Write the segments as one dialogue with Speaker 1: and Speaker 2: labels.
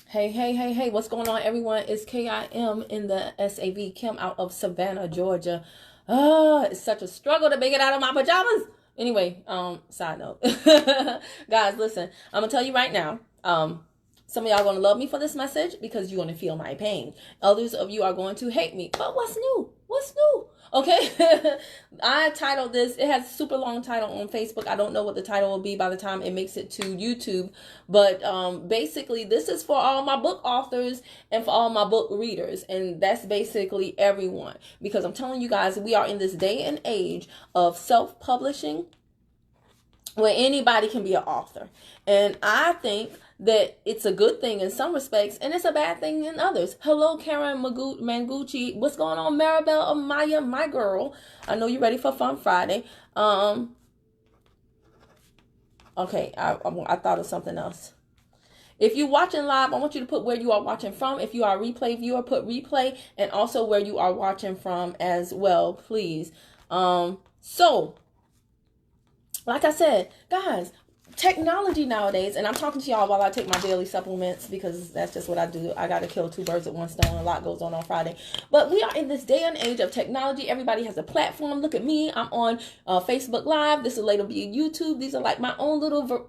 Speaker 1: Hey, hey, hey, hey, what's going on, everyone? It's KIM in the SAV, Kim out of Savannah, Georgia. It's such a struggle to make it out of my pajamas. Anyway, side note. Guys, listen, I'm gonna tell you right now. Some of y'all gonna love me for this message because you're gonna feel my pain. Others of you are going to hate me. But what's new? What's new? Okay. I titled this, it has a super long title on Facebook. I don't know what the title will be by the time it makes it to YouTube. But basically, this is for all my book authors and for all my book readers. And that's basically everyone. Because I'm telling you guys, we are in this day and age of self-publishing where anybody can be an author. And I think that it's a good thing in some respects and it's a bad thing in others. Hello, Karen Mangucci. What's going on, Maribel Amaya, my girl? I know you're ready for Fun Friday. Okay, I thought of something else. If you're watching live, I want you to put where you are watching from. If you are a replay viewer, put replay, and also where you are watching from as well, please. So, like I said, guys, technology nowadays, and I'm talking to y'all while I take my daily supplements because that's just what I do. I got to kill two birds with one stone. A lot goes on Friday. But we are in this day and age of technology. Everybody has a platform. Look at me. I'm on Facebook Live. This will later be YouTube. These are like my own little,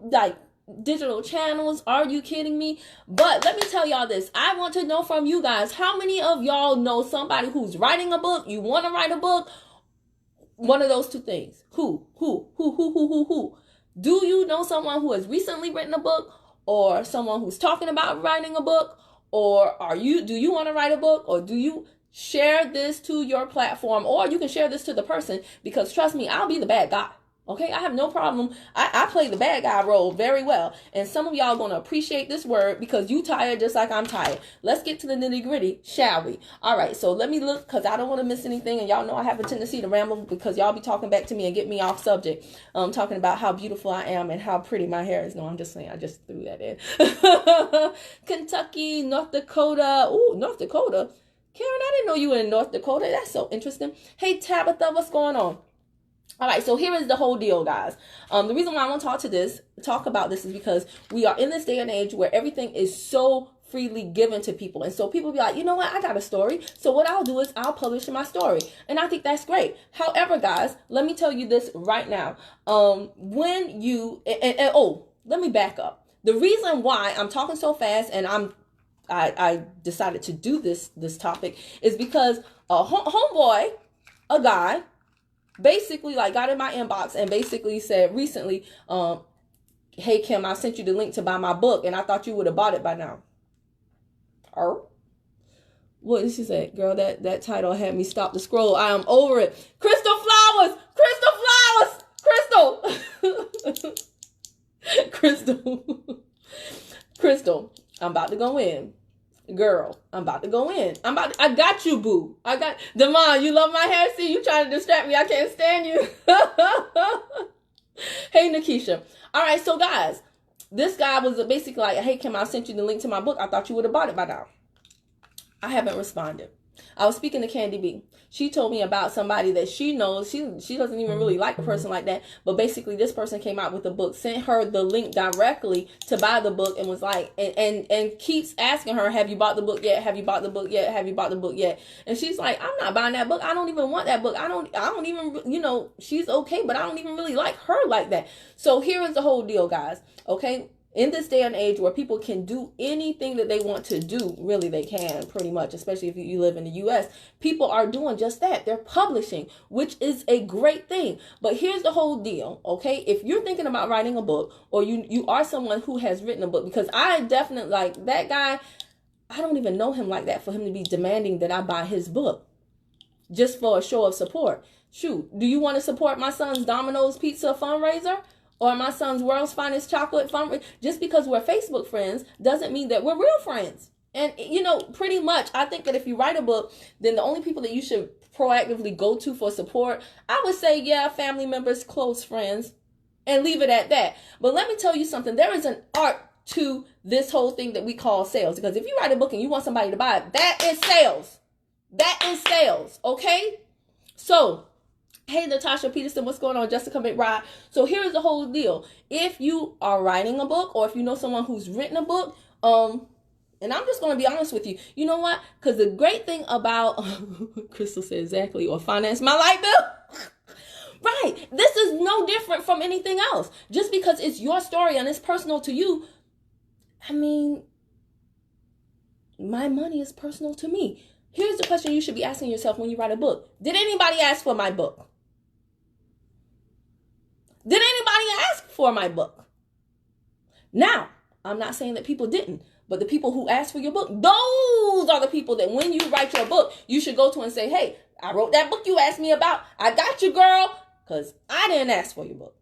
Speaker 1: digital channels. Are you kidding me? But let me tell y'all this. I want to know from you guys, how many of y'all know somebody who's writing a book? You want to write a book? One of those two things. Who? Do you know someone who has recently written a book, or someone who's talking about writing a book? Or do you want to write a book, or do you share this to your platform, or you can share this to the person? Because trust me, I'll be the bad guy. Okay, I have no problem. I play the bad guy role very well. And some of y'all are going to appreciate this word because you tired just like I'm tired. Let's get to the nitty gritty, shall we? All right, so let me look because I don't want to miss anything. And y'all know I have a tendency to ramble because y'all be talking back to me and get me off subject. Talking about how beautiful I am and how pretty my hair is. No, I'm just saying. I just threw that in. Kentucky, North Dakota. Ooh, North Dakota. Karen, I didn't know you were in North Dakota. That's so interesting. Hey, Tabitha, what's going on? All right, so here is the whole deal, guys. The reason why I want to talk about this is because we are in this day and age where everything is so freely given to people. And so people be like, you know what, I got a story. So what I'll do is I'll publish my story. And I think that's great. However, guys, let me tell you this right now. When you, let me back up. The reason why I'm talking so fast and I decided to do this topic is because a homeboy, a guy, basically got in my inbox and basically said recently, hey Kim, I sent you the link to buy my book and I thought you would have bought it by now. What did she say? Girl, that title had me stop the scroll. I am over it. Crystal Flowers! Crystal, I'm about to go in. Girl, I'm about to go in. I got you, boo. Demond, you love my hair? See, you trying to distract me. I can't stand you. Hey, Nikisha. All right, so guys, this guy was basically like, hey, Kim, I sent you the link to my book. I thought you would have bought it by now. I haven't responded. I was speaking to Candy B. She told me about somebody that she knows. She doesn't even really like a person like that. But basically, this person came out with the book, sent her the link directly to buy the book, and was like, and keeps asking her, have you bought the book yet? Have you bought the book yet? Have you bought the book yet? And she's like, I'm not buying that book. I don't even want that book. I don't even, she's okay, but I don't even really like her like that. So here is the whole deal, guys. Okay. In this day and age where people can do anything that they want to do, really they can pretty much, especially if you live in the US, people are doing just that. They're publishing, which is a great thing. But here's the whole deal, okay? If you're thinking about writing a book, or you are someone who has written a book, because I definitely, like that guy, I don't even know him like that for him to be demanding that I buy his book just for a show of support. Shoot, do you want to support my son's Domino's Pizza fundraiser? Or my son's World's Finest Chocolate Fun? Just because we're Facebook friends doesn't mean that we're real friends. And, pretty much, I think that if you write a book, then the only people that you should proactively go to for support, I would say, yeah, family members, close friends, and leave it at that. But let me tell you something. There is an art to this whole thing that we call sales. Because if you write a book and you want somebody to buy it, that is sales. That is sales, okay? So, hey, Natasha Peterson, what's going on? Jessica McBride. So here's the whole deal. If you are writing a book, or if you know someone who's written a book, And I'm just going to be honest with you. You know what? Because the great thing about, Crystal said exactly, or finance my light bill. Right. This is no different from anything else. Just because it's your story and it's personal to you, I mean, my money is personal to me. Here's the question you should be asking yourself when you write a book. Did anybody ask for my book? Did anybody ask for my book? Now, I'm not saying that people didn't, but the people who asked for your book, those are the people that when you write your book, you should go to and say, hey, I wrote that book you asked me about. I got you, girl, because I didn't ask for your book.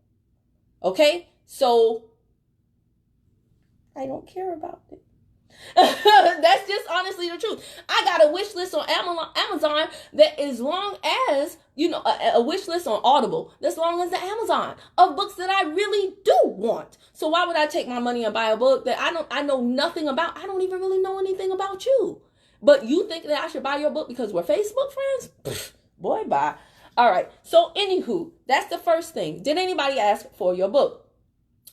Speaker 1: Okay? So, I don't care about it. That's just honestly the truth. I got a wish list on Amazon that as long as, a wish list on Audible, as long as the Amazon of books that I really do want. So why would I take my money and buy a book that I know nothing about? I don't even really know anything about you. But you think that I should buy your book because we're Facebook friends? Pfft, boy, bye. All right. So anywho, that's the first thing. Did anybody ask for your book?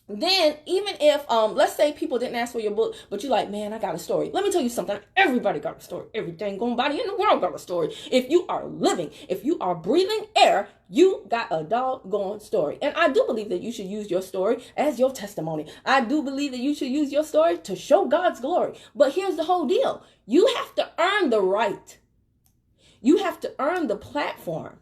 Speaker 1: Then even if, let's say people didn't ask for your book, but you're like, man, I got a story. Let me tell you something. Everybody got a story. Every dang body in the world got a story. If you are living, if you are breathing air, you got a doggone story. And I do believe that you should use your story as your testimony. I do believe that you should use your story to show God's glory. But here's the whole deal. You have to earn the right. You have to earn the platform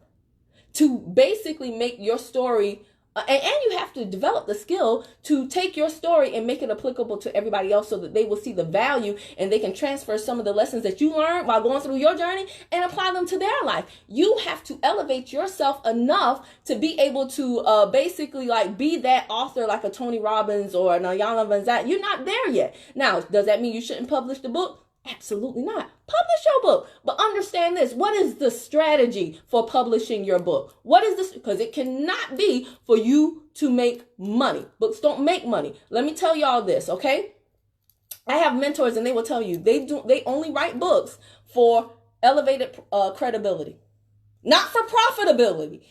Speaker 1: to basically make your story and you have to develop the skill to take your story and make it applicable to everybody else so that they will see the value and they can transfer some of the lessons that you learned while going through your journey and apply them to their life. You have to elevate yourself enough to be able to basically like be that author like a Tony Robbins or an Iyanla Vanzant. You're not there yet. Now, does that mean you shouldn't publish the book? Absolutely not. Publish your book. But understand this. What is the strategy for publishing your book? What is this? Because it cannot be for you to make money. Books don't make money. Let me tell y'all this, okay? I have mentors and they will tell you they only write books for elevated credibility. Not for profitability.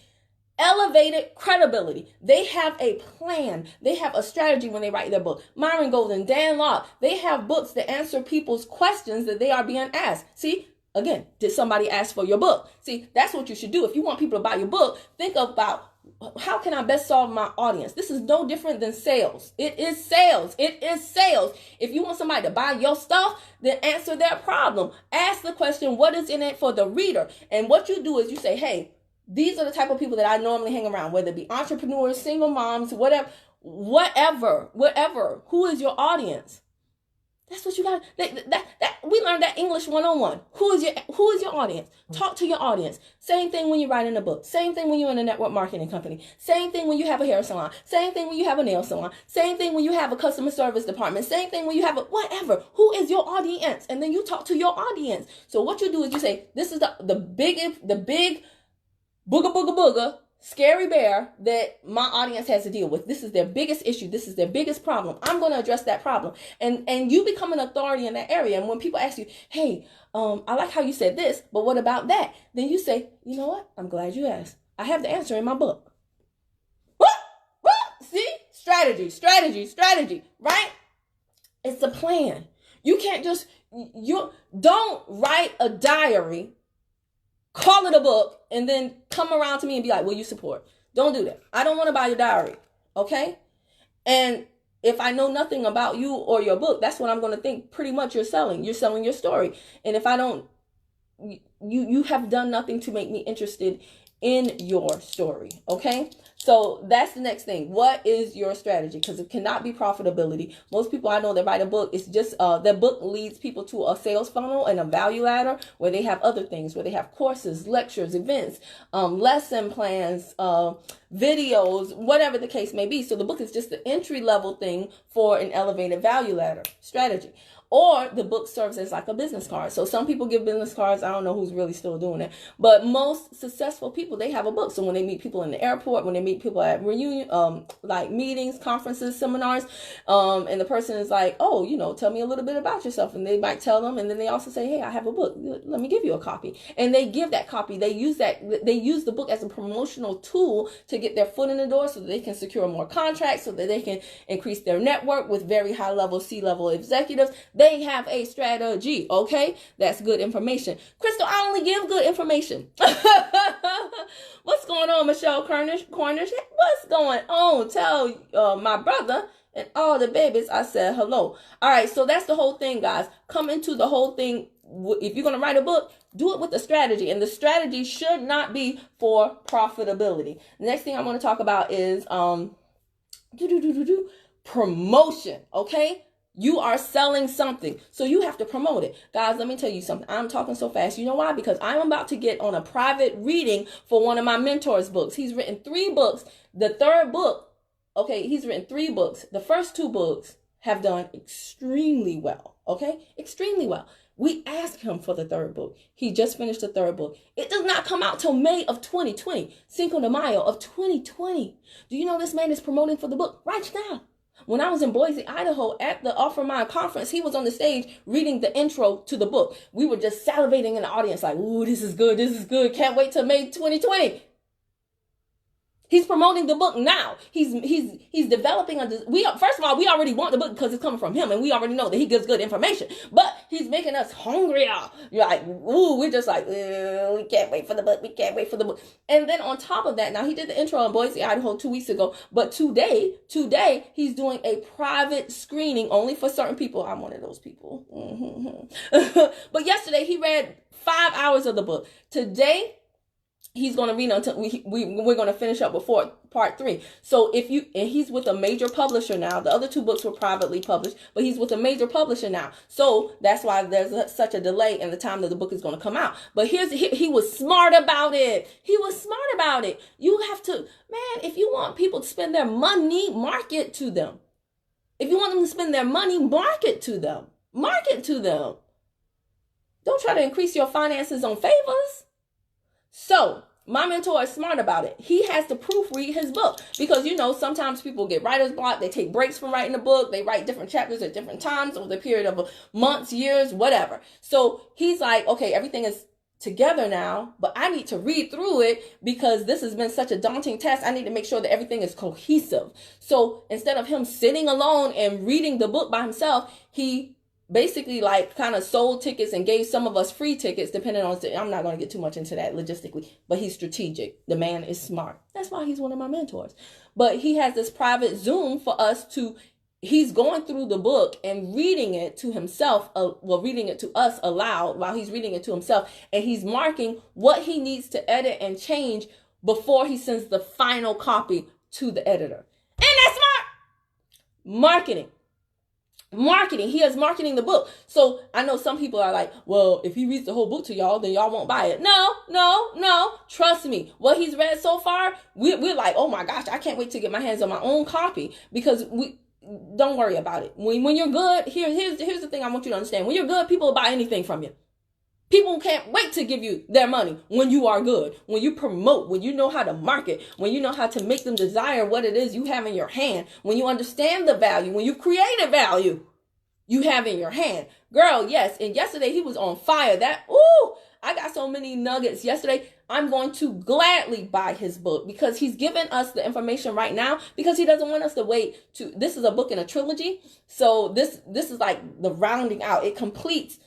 Speaker 1: Elevated credibility. They have a plan. They have a strategy when they write their book. Myron Golden, Dan Lok, they have books that answer people's questions that they are being asked. See, again, did somebody ask for your book? See, that's what you should do. If you want people to buy your book, think about how can I best solve my audience? This is no different than sales. It is sales. It is sales. If you want somebody to buy your stuff, then answer their problem. Ask the question, what is in it for the reader? And what you do is you say, hey, these are the type of people that I normally hang around, whether it be entrepreneurs, single moms, whatever. Who is your audience? That's what you got. We learned that English 101. Who is your audience? Talk to your audience. Same thing when you're writing a book. Same thing when you're in a network marketing company. Same thing when you have a hair salon. Same thing when you have a nail salon. Same thing when you have a customer service department. Same thing when you have a whatever. Who is your audience? And then you talk to your audience. So what you do is you say, this is the big booga, scary bear that my audience has to deal with. This is their biggest issue. This is their biggest problem. I'm going to address that problem. And you become an authority in that area. And when people ask you, hey, I like how you said this, but what about that? Then you say, you know what? I'm glad you asked. I have the answer in my book. See? Strategy, right? It's a plan. You can't don't write a diary, call it a book, and then come around to me and be like, will you support? Don't do that. I don't want to buy your diary. Okay? And if I know nothing about you or your book, that's what I'm going to think pretty much you're selling. You're selling your story. And if I don't, you have done nothing to make me interested in your story. Okay? So that's the next thing. What is your strategy? Because it cannot be profitability. Most people I know that write a book, it's just their book leads people to a sales funnel and a value ladder where they have other things, where they have courses, lectures, events, lesson plans, videos, whatever the case may be. So the book is just the entry level thing for an elevated value ladder strategy. Or the book serves as like a business card. So some people give business cards. I don't know who's really still doing it. But most successful people, they have a book. So when they meet people in the airport, when they meet meet people at reunion, like meetings, conferences, seminars, and the person is like, oh, tell me a little bit about yourself, and they might tell them, and then they also say, hey, I have a book, let me give you a copy, and they give that copy. They use the book as a promotional tool to get their foot in the door, so that they can secure more contracts, so that they can increase their network with very high level C-level executives. They have a strategy. Okay, that's good information. Crystal, I only give good information. What's going on, Michelle Cornish? What's going on? Tell my brother and all the babies I said hello. All right, so that's the whole thing, guys. Come into the whole thing. If you're going to write a book, do it with a strategy, and the strategy should not be for profitability. The next thing I want to talk about is promotion. Okay, you are selling something, so you have to promote it. Guys, let me tell you something. I'm talking so fast. You know why? Because I'm about to get on a private reading for one of my mentor's books. He's written 3 books. The third book, okay, he's written 3 books. The first 2 books have done extremely well. Okay, extremely well. We asked him for the 3rd book. He just finished the 3rd book. It does not come out till May of 2020. Cinco de Mayo of 2020. Do you know this man is promoting for the book right now? When I was in Boise, Idaho at the Offer Mind conference, he was on the stage reading the intro to the book. We were just salivating in the audience like, ooh, this is good. This is good. Can't wait till May 2020. He's promoting the book now. He's developing first of all, we already want the book because it's coming from him, and we already know that he gives good information. But he's making us hungrier. You're like, ooh, we're just like, we can't wait for the book. We can't wait for the book. And then on top of that, now he did the intro in Boise, Idaho 2 weeks ago. But today he's doing a private screening only for certain people. I'm one of those people. But yesterday he read 5 hours of the book. Today, he's going to read until we're going to finish up before part 3. So he's with a major publisher now. The other 2 books were privately published, but he's with a major publisher now. So that's why there's such a delay in the time that the book is going to come out. But he was smart about it. He was smart about it. You have to, man, if you want people to spend their money, market to them. If you want them to spend their money, market to them. Market to them. Don't try to increase your finances on favors. So my mentor is smart about it. He has to proofread his book because, sometimes people get writer's block. They take breaks from writing a book. They write different chapters at different times over the period of months, years, whatever. So he's like, okay, everything is together now, but I need to read through it because this has been such a daunting task. I need to make sure that everything is cohesive. So instead of him sitting alone and reading the book by himself, he basically kind of sold tickets and gave some of us free tickets depending on, I'm not going to get too much into that logistically, but he's strategic. The man is smart. That's why he's one of my mentors. But he has this private Zoom for us he's going through the book and reading it to himself, reading it to us aloud while he's reading it to himself. And he's marking what he needs to edit and change before he sends the final copy to the editor. Isn't that smart? Marketing. He is marketing the book. So I know some people are like, well, if he reads the whole book to y'all, then y'all won't buy it. No. Trust me. What he's read so far, we're like, oh my gosh, I can't wait to get my hands on my own copy because don't worry about it. When you're good, here's the thing I want you to understand. When you're good, people will buy anything from you. People can't wait to give you their money when you are good, when you promote, when you know how to market, when you know how to make them desire what it is you have in your hand, when you understand the value, when you create a value you have in your hand. Girl, yes. And yesterday he was on fire. I got so many nuggets yesterday. I'm going to gladly buy his book because he's given us the information right now because he doesn't want us to wait this is a book in a trilogy. So this is like the rounding out. It completes.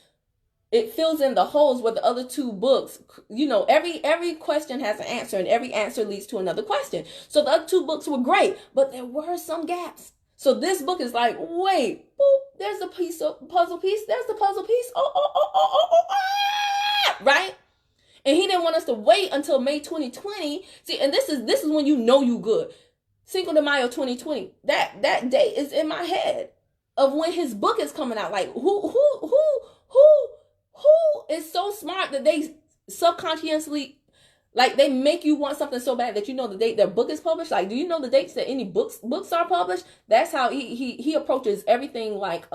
Speaker 1: It fills in the holes where the other 2 books, every question has an answer and every answer leads to another question. So the other 2 books were great, but there were some gaps. So this book is like, wait, boop, there's a puzzle piece. There's the puzzle piece. Right? And he didn't want us to wait until May 2020. See, and this is when you good. Cinco de Mayo 2020. That date is in my head of when his book is coming out. Like who is so smart that they subconsciously, like, they make you want something so bad that you know the date their book is published. Like, do you know the dates that any books are published? That's how he approaches everything, like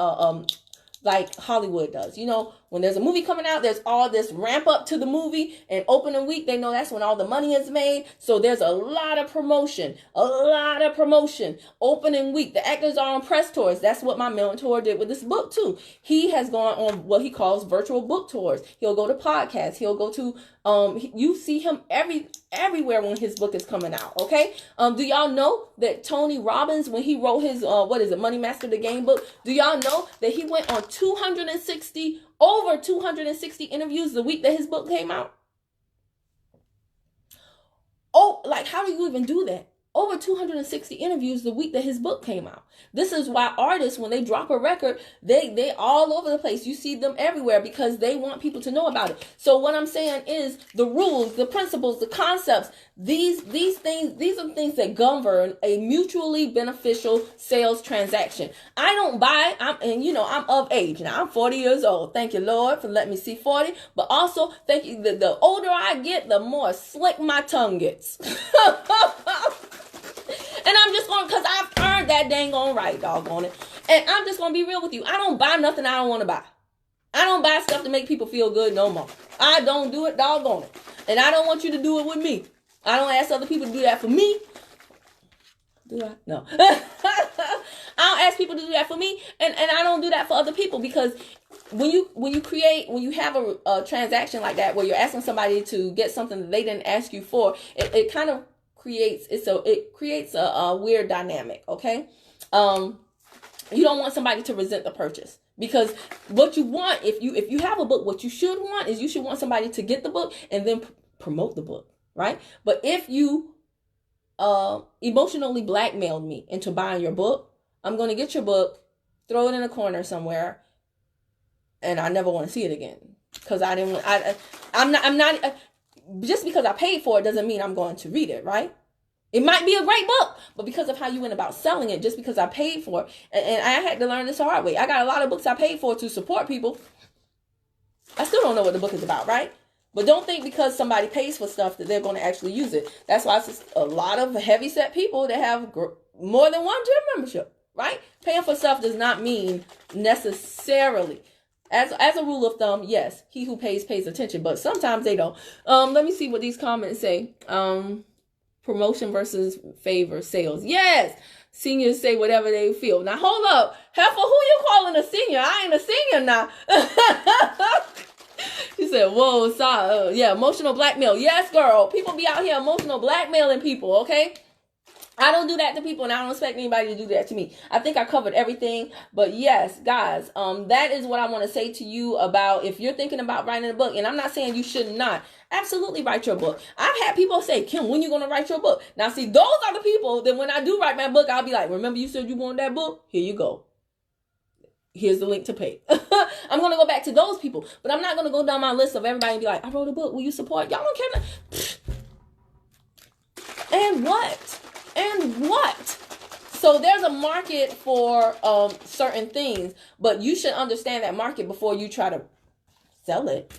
Speaker 1: like Hollywood does. You know, when there's a movie coming out, there's all this ramp up to the movie, and opening week, they know that's when all the money is made. So there's a lot of promotion, Opening week, the actors are on press tours. That's what my mentor did with this book too. He has gone on what he calls virtual book tours. He'll go to podcasts. He'll go to, you see him everywhere when his book is coming out. Okay. Do y'all know that Tony Robbins, when he wrote his, Money Master the Game book, do y'all know that he went on over 260 interviews the week that his book came out? Oh, like, how do you even do that? Over 260 interviews the week that his book came out. This is why artists, when they drop a record, they all over the place. You see them everywhere because they want people to know about it. So what I'm saying is the rules, the principles, the concepts, these things, these are things that govern a mutually beneficial sales transaction. I don't buy, I'm of age. Now I'm 40 years old. Thank you, Lord, for letting me see 40. But also, thank you, the older I get, the more slick my tongue gets. And I'm just going, because I've earned that dang on right, doggone it. And I'm just going to be real with you. I don't buy nothing I don't want to buy. I don't buy stuff to make people feel good no more. I don't do it, doggone it. And I don't want you to do it with me. I don't ask other people to do that for me. Do I? No. I don't ask people to do that for me. And I don't do that for other people, because when you have a transaction like that where you're asking somebody to get something that they didn't ask you for, it kind of creates a weird dynamic. Okay. You don't want somebody to resent the purchase, because what you want, if you have a book, what you should want is you should want somebody to get the book and then promote the book, right? But if you emotionally blackmailed me into buying your book, I'm going to get your book, throw it in a corner somewhere, and I never want to see it again, because I'm not just because I paid for it doesn't mean I'm going to read it, right? It might be a great book, but because of how you went about selling it, just because I paid for it, and I had to learn this the hard way. I got a lot of books I paid for to support people. I still don't know what the book is about, right? But don't think because somebody pays for stuff that they're going to actually use it. That's why it's a lot of heavy-set people that have more than one gym membership, right? Paying for stuff does not mean necessarily. As a rule of thumb, yes, he who pays attention, but sometimes they don't. Let me see what these comments say. Promotion versus favor sales. Yes, seniors say whatever they feel. Now hold up, heifer, who you calling a senior? I ain't a senior now. She said, "Whoa, sorry. Yeah, emotional blackmail. Yes, girl. People be out here emotional blackmailing people. Okay." I don't do that to people, and I don't expect anybody to do that to me. I think I covered everything. But yes, guys, that is what I want to say to you about if you're thinking about writing a book. And I'm not saying you should not. Absolutely write your book. I've had people say, "Kim, when you going to write your book?" Now, see, those are the people that when I do write my book, I'll be like, "Remember you said you wanted that book? Here you go. Here's the link to pay." I'm going to go back to those people. But I'm not going to go down my list of everybody and be like, "I wrote a book. Will you support?" Y'all don't care. And what? So there's a market for certain things, but you should understand that market before you try to sell it.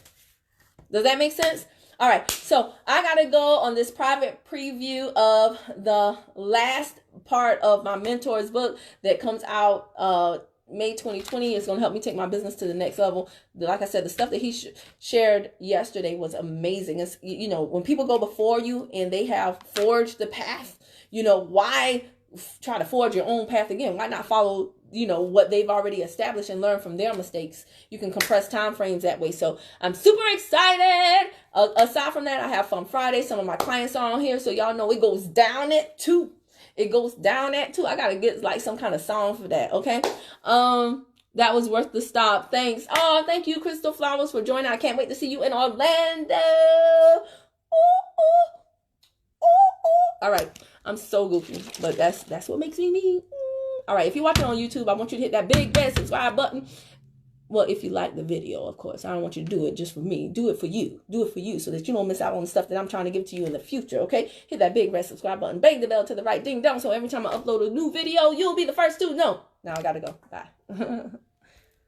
Speaker 1: Does that make sense? All right. So I got to go on this private preview of the last part of my mentor's book that comes out May 2020. It's going to help me take my business to the next level. Like I said, the stuff that he shared yesterday was amazing. It's, when people go before you and they have forged the path, why try to forge your own path again? Why not follow, what they've already established and learn from their mistakes? You can compress time frames that way. So I'm super excited. Aside from that, I have Fun Friday. Some of my clients are on here, so y'all know it goes down at 2. It goes down at 2. I got to get like some kind of song for that. Okay. That was worth the stop. Thanks. Oh, thank you, Crystal Flowers, for joining. I can't wait to see you in Orlando. Ooh, ooh, ooh, ooh. All right. I'm so goofy, but that's what makes me me. All right. If you're watching on YouTube, I want you to hit that big red subscribe button. Well, if you like the video, of course. I don't want you to do it just for me. Do it for you. Do it for you so that you don't miss out on the stuff that I'm trying to give to you in the future, okay? Hit that big red subscribe button. Bang the bell to the right. Ding dong. So every time I upload a new video, you'll be the first to know. Now I got to go. Bye.